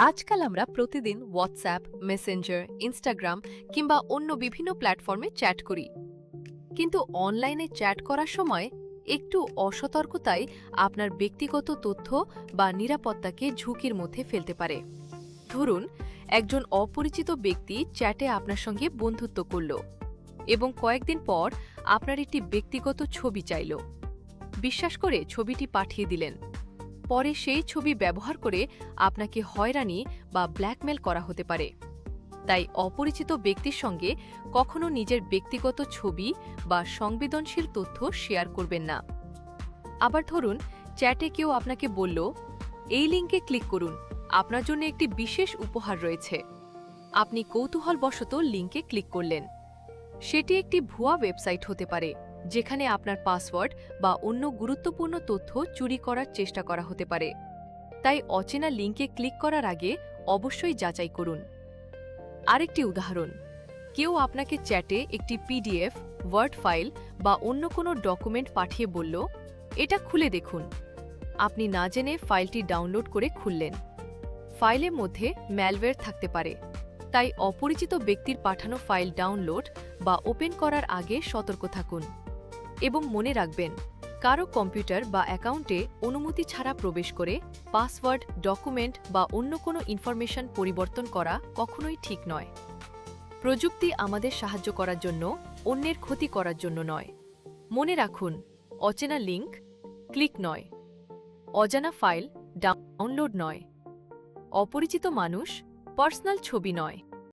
আজকাল আমরা প্রতিদিন হোয়াটসঅ্যাপ, মেসেঞ্জার, ইনস্টাগ্রাম কিংবা অন্য বিভিন্ন প্ল্যাটফর্মে চ্যাট করি। কিন্তু অনলাইনে চ্যাট করার সময় একটু অসতর্কতাই আপনার ব্যক্তিগত তথ্য বা নিরাপত্তাকে ঝুঁকির মধ্যে ফেলতে পারে। ধরুন, একজন অপরিচিত ব্যক্তি চ্যাটে আপনার সঙ্গে বন্ধুত্ব করল এবং কয়েকদিন পর আপনার একটি ব্যক্তিগত ছবি চাইল। বিশ্বাস করে ছবিটি পাঠিয়ে দিলেন। পরে সেই ছবি ব্যবহার করে আপনাকে হয়রানি বা ব্ল্যাকমেল করা হতে পারে। তাই অপরিচিত ব্যক্তির সঙ্গে কখনো নিজের ব্যক্তিগত ছবি বা সংবেদনশীল তথ্য শেয়ার করবেন না। আবার ধরুন, চ্যাটে কেউ আপনাকে বলল, এই লিঙ্কে ক্লিক করুন, আপনার জন্য একটি বিশেষ উপহার রয়েছে। আপনি কৌতূহলবশত লিঙ্কে ক্লিক করলেন। সেটি একটি ভুয়া ওয়েবসাইট হতে পারে, যেখানে আপনার পাসওয়ার্ড বা অন্য গুরুত্বপূর্ণ তথ্য চুরি করার চেষ্টা করা হতে পারে। তাই অচেনা লিঙ্কে ক্লিক করার আগে অবশ্যই যাচাই করুন। আরেকটি উদাহরণ, কেউ আপনাকে চ্যাটে একটি পিডিএফ, ওয়ার্ড ফাইল বা অন্য কোনো ডকুমেন্ট পাঠিয়ে বলল, এটা খুলে দেখুন। আপনি না জেনে ফাইলটি ডাউনলোড করে খুললেন। ফাইলের মধ্যে ম্যালওয়্যার থাকতে পারে। তাই অপরিচিত ব্যক্তির পাঠানো ফাইল ডাউনলোড বা ওপেন করার আগে সতর্ক থাকুন। এবং মনে রাখবেন, কারো কম্পিউটার বা অ্যাকাউন্টে অনুমতি ছাড়া প্রবেশ করে পাসওয়ার্ড, ডকুমেন্ট বা অন্য কোনো ইনফরমেশন পরিবর্তন করা কখনোই ঠিক নয়। প্রযুক্তি আমাদের সাহায্য করার জন্য, অন্যের ক্ষতি করার জন্য নয়। মনে রাখুন, অচেনা লিঙ্ক ক্লিক নয়, অজানা ফাইল ডাউনলোড নয়, অপরিচিত মানুষ পার্সোনাল ছবি নয়।